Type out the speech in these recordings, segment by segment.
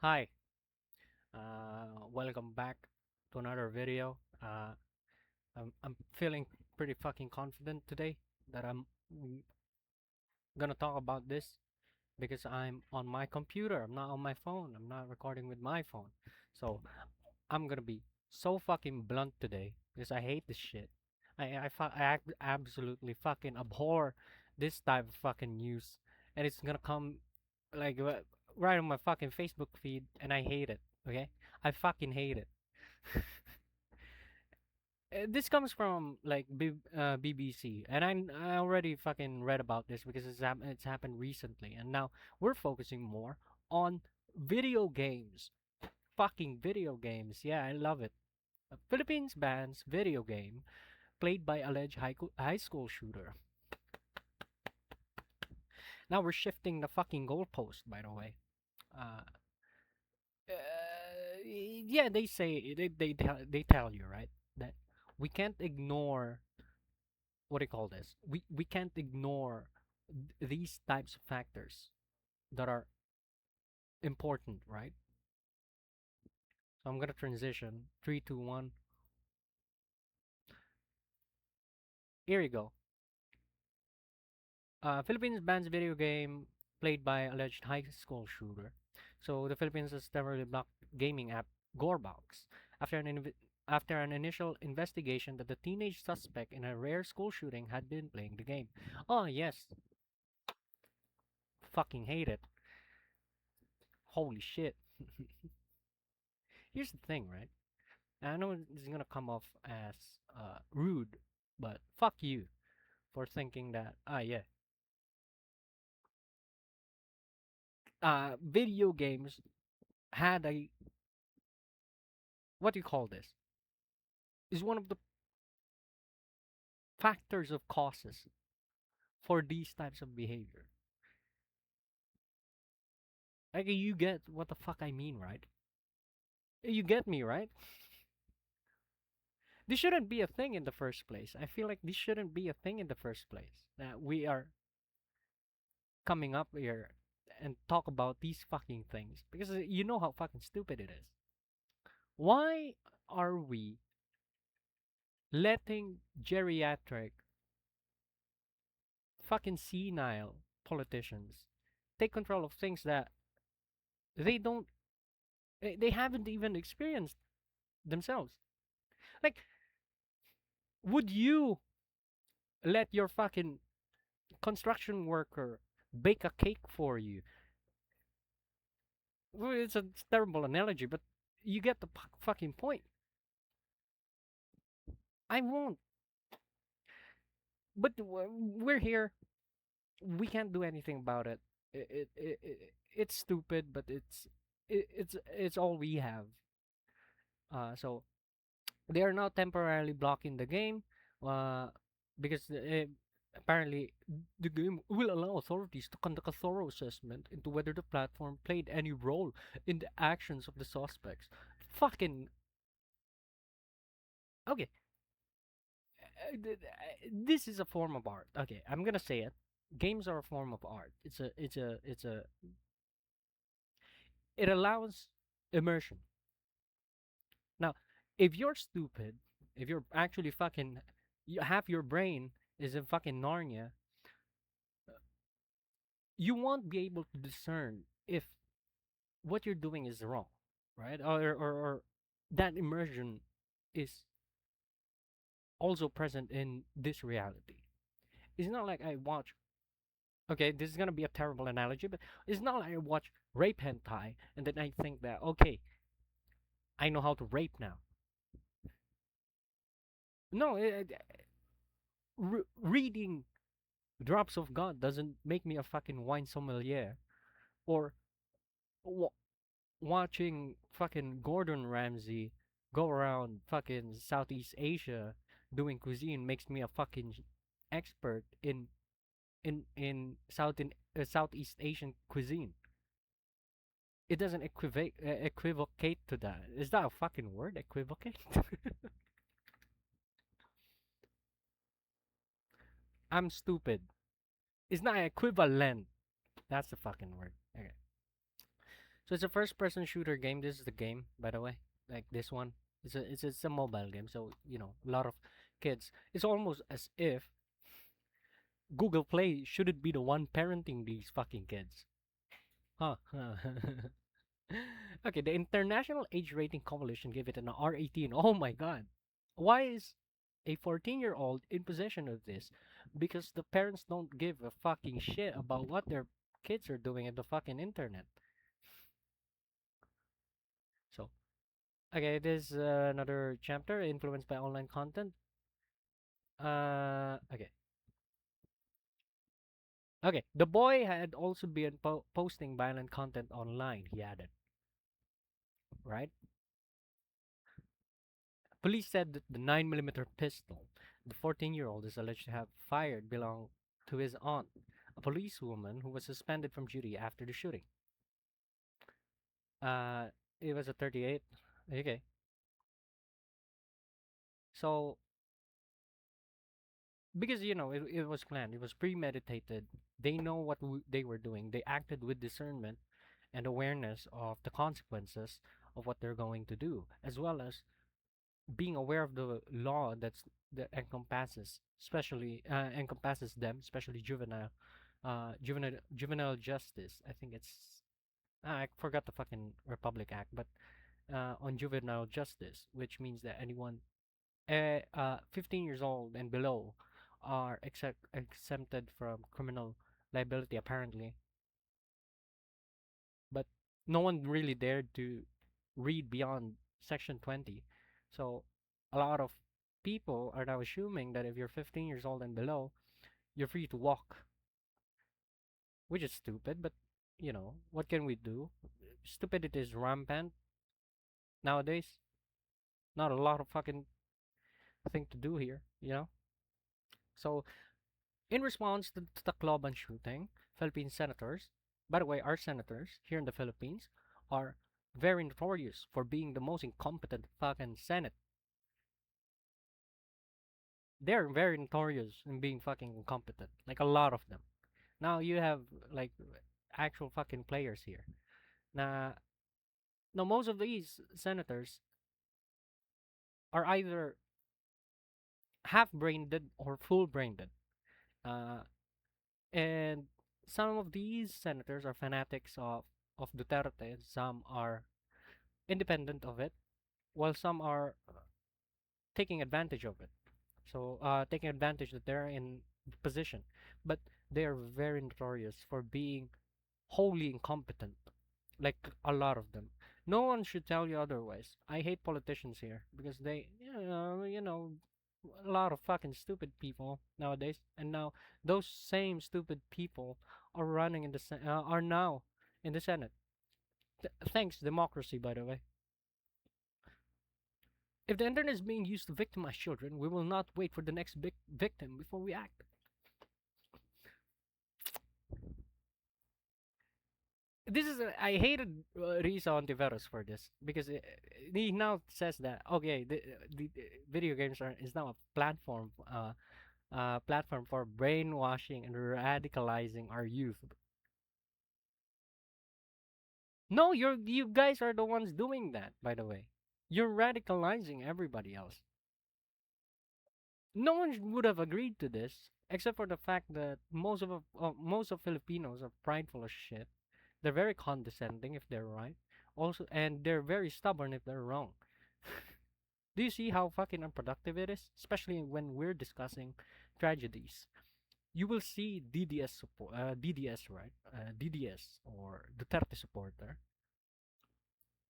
Hi, welcome back to another video. I'm feeling pretty fucking confident today that I'm gonna talk about this because I'm on my computer. I'm not on my phone. I'm not recording with my phone. So I'm gonna be so fucking blunt today because I hate this shit. Absolutely fucking abhor this type of fucking news, and it's gonna come like right on my fucking Facebook feed, and I hate it. Okay, I fucking hate it. This comes from like BBC, and I already fucking read about this because it's happened recently, and now we're focusing more on video games. Fucking video games, yeah, I love it. Philippines bans video game played by alleged high school shooter. Now we're shifting the fucking goalpost, by the way. Uh, yeah, they say they tell you right that we can't ignore what do you call this? We can't ignore these types of factors that are important, right? So I'm gonna transition. Three, two, one. Here you go. Philippines bans video game played by alleged high school shooter. So the Philippines has temporarily blocked gaming app Gorebox after after an initial investigation that the teenage suspect in a rare school shooting had been playing the game. Oh yes, fucking hate it. Holy shit. Here's the thing, right? I know this is gonna come off as rude, but fuck you for thinking that. Yeah, video games had a what do you call this? Is one of the factors of causes for these types of behavior. Like you get what the fuck I mean, right? You get me, right? This shouldn't be a thing in the first place. I feel like this shouldn't be a thing in the first place. That we are coming up here and talk about these fucking things because you know how fucking stupid it is. Why are we letting geriatric, fucking senile politicians take control of things that they don't, they haven't even experienced themselves? Like, would you let your fucking construction worker bake a cake for you? Well, it's a terrible analogy, but you get the fucking point. I won't. But we're here. We can't do anything about it. It's stupid, but it's all we have. So they are now temporarily blocking the game, uh, because apparently the game will allow authorities to conduct a thorough assessment into whether the platform played any role in the actions of the suspects. Fucking okay. This is a form of art. Okay, I'm gonna say it. Games are a form of art. It allows immersion. Now, if you're stupid, if you're actually fucking, half your brain is in fucking Narnia, you won't be able to discern if what you're doing is wrong, right? Or that immersion is also present in this reality. It's not like I watch. Okay, this is gonna be a terrible analogy, but it's not like I watch rape hentai and then I think that okay, I know how to rape now. No, reading Drops of God doesn't make me a fucking wine sommelier, or wa watching fucking Gordon Ramsay go around fucking Southeast Asia doing cuisine makes me a fucking expert in Southeast Asian cuisine. It doesn't equivocate to that. Is that a fucking word? Equivocate? I'm stupid. It's not equivalent. That's the fucking word. Okay. So it's a first-person shooter game. This is the game, by the way. Like this one, it's a mobile game. So a lot of kids. It's almost as if Google Play shouldn't be the one parenting these fucking kids, huh? Okay, the International Age Rating Coalition gave it an R18. Oh my god. Why is a 14-year-old in possession of this? Because the parents don't give a fucking shit about what their kids are doing at the fucking internet. So, okay, this is another chapter influenced by online content. Okay. Okay, the boy had also been posting violent content online, he added, right? Police said that the 9mm pistol the 14-year-old is alleged to have fired belonged to his aunt, a policewoman who was suspended from duty after the shooting. Uh, it was a 38. Okay. So, because it was planned, it was premeditated. They know what they were doing. They acted with discernment and awareness of the consequences of what they're going to do, as well as being aware of the law that encompasses them, especially juvenile justice. I think it's I forgot the fucking Republic Act, but on juvenile justice, which means that anyone 15 years old and below are exempted from criminal liability apparently, but no one really dared to read beyond section 20. So a lot of people are now assuming that if you're 15 years old and below, you're free to walk, which is stupid, but what can we do? Stupidity is rampant nowadays. Not a lot of fucking thing to do here. So in response to the Cloban shooting, Philippine senators, by the way, our senators here in the Philippines are very notorious for being the most incompetent fucking Senate. They're very notorious in being fucking incompetent. Like a lot of them. Now you have like actual fucking players here. Now, now most of these senators are either half-brained or full-brained. Uh, and some of these senators are fanatics of Duterte. Some are independent of it, while some are taking advantage of it. So taking advantage that they're in position, but they are very notorious for being wholly incompetent. Like a lot of them. No one should tell you otherwise. I hate politicians here because they, a lot of fucking stupid people nowadays. And now those same stupid people are running in are now in the Senate. Thanks democracy, by the way. If the internet is being used to victimize children, we will not wait for the next big victim before we act. I hated Risa Ontiveros for this because he now says that okay, the video games is now a platform for brainwashing and radicalizing our youth. No, you guys are the ones doing that, by the way. You're radicalizing everybody else. No one would have agreed to this, except for the fact that most of Filipinos are prideful as shit. They're very condescending if they're right, also, and they're very stubborn if they're wrong. Do you see how fucking unproductive it is? Especially when we're discussing tragedies. You will see DDS support, DDS, right? DDS or Duterte supporter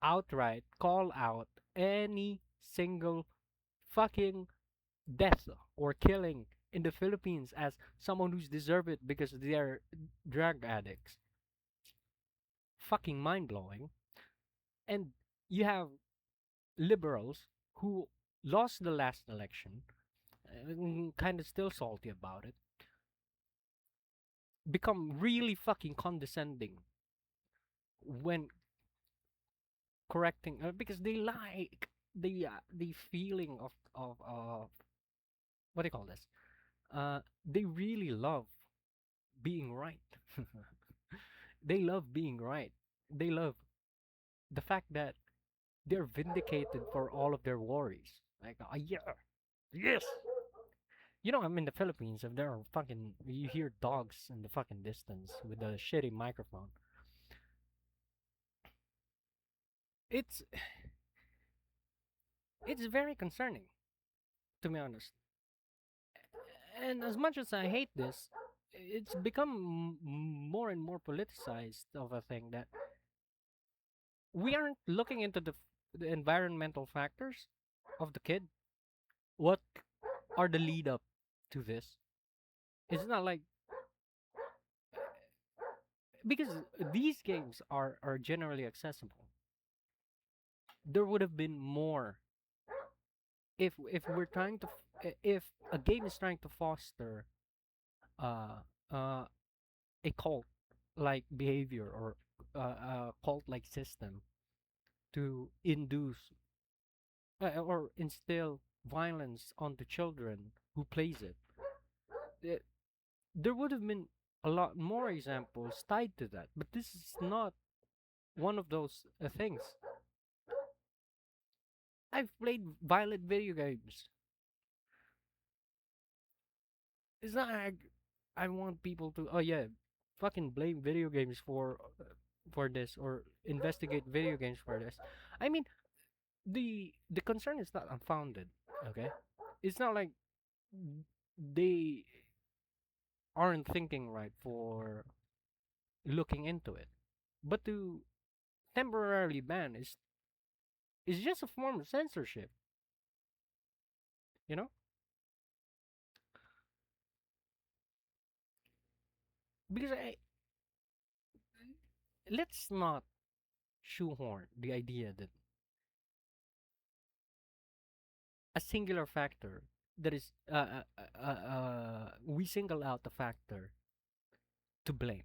outright call out any single fucking death or killing in the Philippines as someone who's deserved it because they're drug addicts. Fucking mind blowing. And you have liberals who lost the last election, kind of still salty about it, become really fucking condescending when correcting because they like the feeling of what do you call this? They really love being right. They love being right. They love the fact that they're vindicated for all of their worries. Like, yeah, yes. You know, I'm in the Philippines. If there are fucking, you hear dogs in the fucking distance with a shitty microphone. It's it's very concerning, to be honest. And as much as I hate this, it's become more and more politicized of a thing that we aren't looking into the environmental factors of the kid. What are the lead up to this? It's not like, because these games are generally accessible. There would have been more if we're trying to if a game is trying to foster uh uh a cult like behavior or a cult like system to induce or instill violence onto children who plays it, eh, there would have been a lot more examples tied to that. But this is not one of those things. I've played violent video games. It's not like I want people to, oh yeah, fucking blame video games for this or investigate video games for this. I mean, the concern is not unfounded. Okay, it's not like they aren't thinking right for looking into it, but to temporarily ban is just a form of censorship. You know, because let's not shoehorn the idea that a singular factor that is we single out the factor to blame.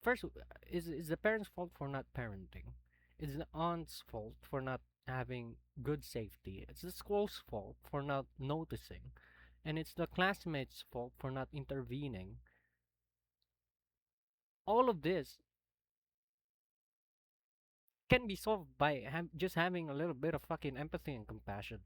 First, is the parents' fault for not parenting. It's the aunt's fault for not having good safety. It's the school's fault for not noticing, and it's the classmates' fault for not intervening. All of this can be solved by just having a little bit of fucking empathy and compassion.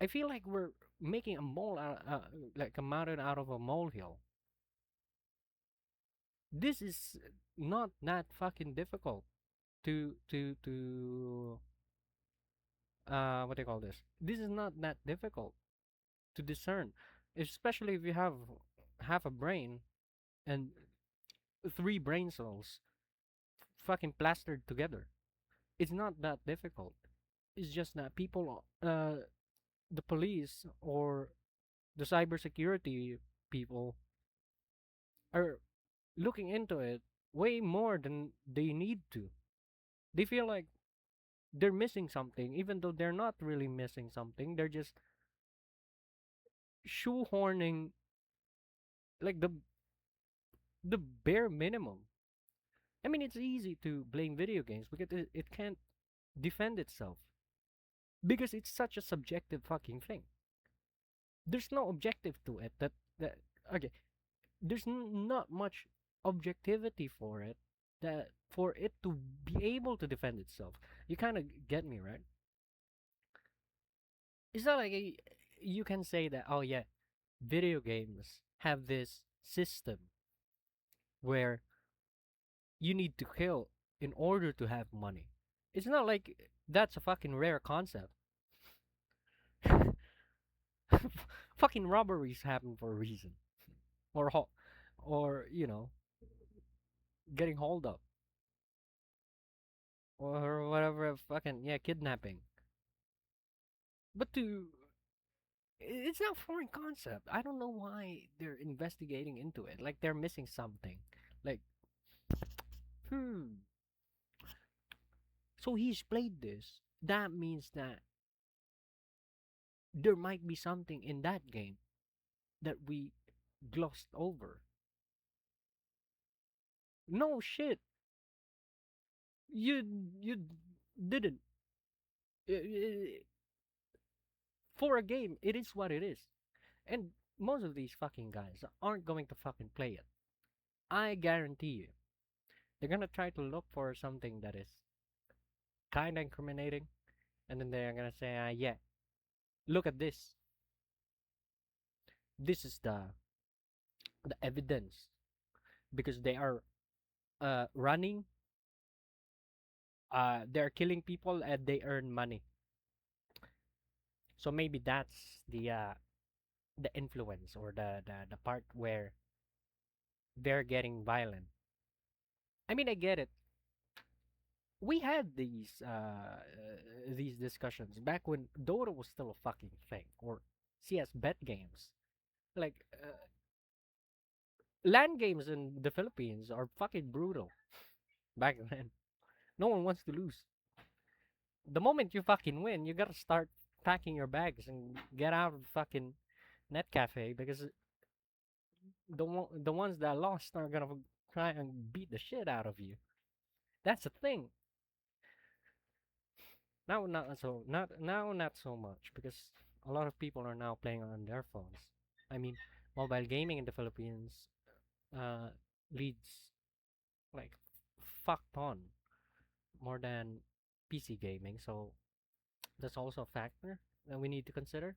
I feel like we're making a like a mountain out of a molehill. This is not that fucking difficult to what do you call this? This is not that difficult to discern, especially if you have half a brain and three brain cells fucking plastered together. It's not that difficult. It's just that people, the police or the cybersecurity people are looking into it way more than they need to. They feel like they're missing something, even though they're not really missing something. They're just shoehorning like the bare minimum. I mean, it's easy to blame video games because it can't defend itself because it's such a subjective fucking thing. There's no objective to it. That okay. There's not much objectivity for it that for it to be able to defend itself. You kind of get me, right? It's not like you can say that, oh yeah, video games have this system where you need to kill in order to have money. It's not like that's a fucking rare concept. Fucking robberies happen for a reason, or or getting hauled up, or whatever. Fucking yeah, kidnapping. But it's not foreign concept. I don't know why they're investigating into it. Like they're missing something. Like, hmm. So he's played this. That means that there might be something in that game that we glossed over. No shit. You you didn't. Uh, For a game, it is what it is. And most of these fucking guys aren't going to fucking play it. I guarantee you. They're gonna try to look for something that is kind of incriminating, and then they're gonna say, yeah, look at this. This is the evidence because they are running, they're killing people, and they earn money. So maybe that's the influence or the part where they're getting violent. I mean, I get it. We had these discussions back when Dota was still a fucking thing, or CS bet games. Like LAN games in the Philippines are fucking brutal back then. No one wants to lose. The moment you fucking win, you gotta start packing your bags and get out of the fucking net cafe because the ones that lost are gonna try and beat the shit out of you. That's the thing. Now not so much because a lot of people are now playing on their phones. I mean, mobile gaming in the Philippines uh leads like fucked on more than PC gaming, so that's also a factor that we need to consider.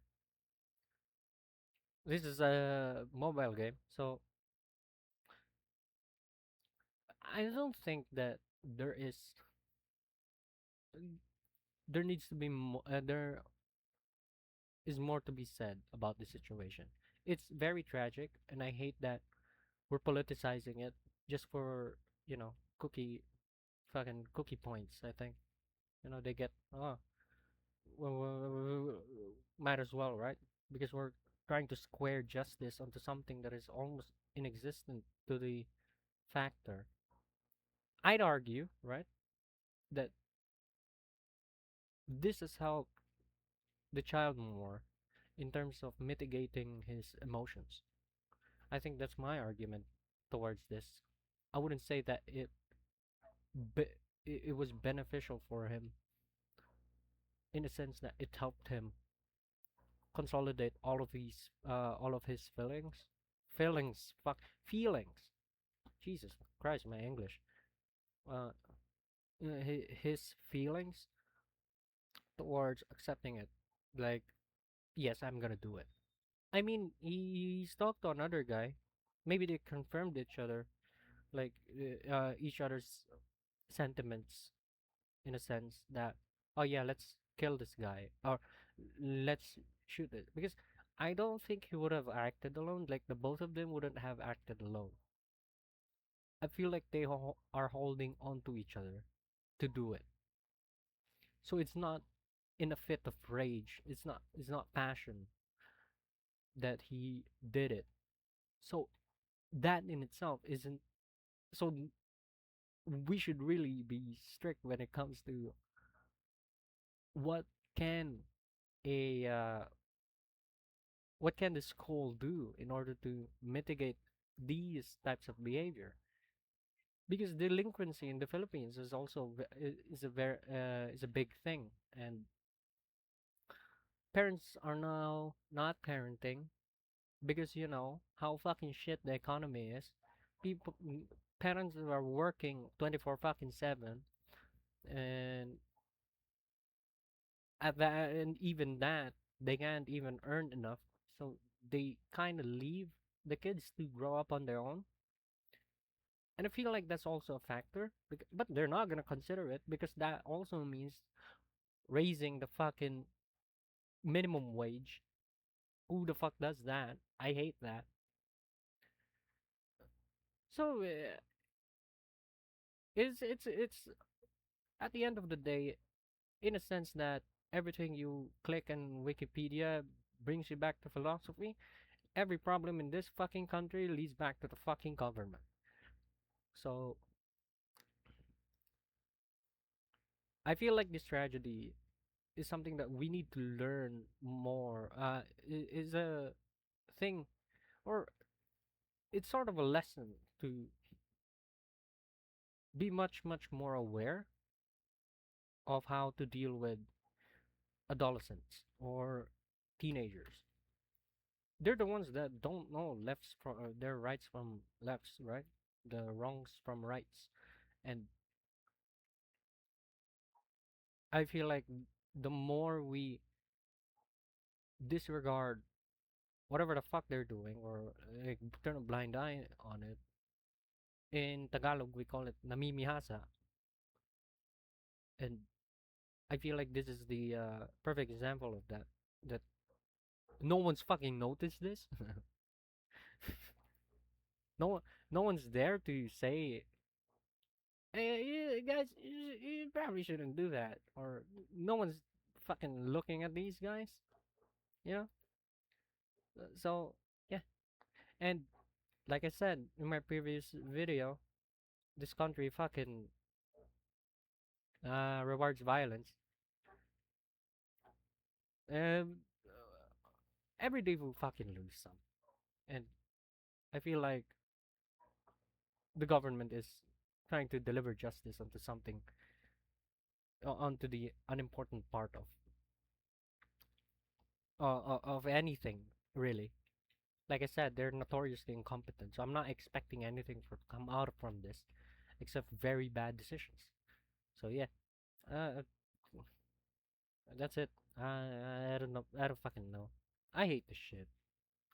This is a mobile game, so I don't think that there is there needs to be there is more to be said about the situation. It's very tragic, and I hate that we're politicizing it just for cookie fucking cookie points. I think they get well, might as well, right? Because we're trying to square justice onto something that is almost inexistent to the factor. I'd argue, right, that this has helped the child more in terms of mitigating his emotions. I think that's my argument towards this. I wouldn't say that be- it was beneficial for him in a sense that it helped him consolidate all of his feelings. Jesus Christ, my English. Uh, his feelings towards accepting it. Like, yes, I'm gonna do it. I mean, he's talked to another guy. Maybe they confirmed each other, like each other's sentiments in a sense that, oh yeah, let's kill this guy or let's shoot it. Because I don't think he would have acted alone. Like the both of them wouldn't have acted alone. I feel like they are holding on to each other to do it. So it's not in a fit of rage. It's not passion that he did it. So that in itself isn't so we should really be strict when it comes to what can a what can the school do in order to mitigate these types of behavior, because delinquency in the Philippines is also is a big thing, and parents are now not parenting because how fucking shit the economy is. Parents are working 24 fucking 7, and at that, and even that, they can't even earn enough, so they kind of leave the kids to grow up on their own. And I feel like that's also a factor, but they're not gonna consider it because that also means raising the fucking minimum wage. Who the fuck does that? I hate that. So it's at the end of the day, in a sense that everything you click on Wikipedia brings you back to philosophy. Every problem in this fucking country leads back to the fucking government. So I feel like this tragedy is something that we need to learn more. Is a thing, or it's sort of a lesson to be much more aware of how to deal with adolescents or teenagers. they're the ones that don't know lefts from their rights from lefts, right? The wrongs from rights. And I feel like the more we disregard whatever the fuck they're doing, or like turn a blind eye on it, in Tagalog we call it namimihasa. And I feel like this is the perfect example of that. That no one's fucking noticed this. no one, no one's there to say, "Hey, you guys, you probably shouldn't do that," or no one's fucking looking at these guys. You know. So yeah, and like I said in my previous video, this country fucking rewards violence. And every day we fucking lose some. And I feel like the government is trying to deliver justice onto something, onto the unimportant part of anything, really. Like I said, they're notoriously incompetent, so I'm not expecting anything for to come out from this, except very bad decisions. So yeah, uh, that's it. I don't know. I don't fucking know. I hate this shit.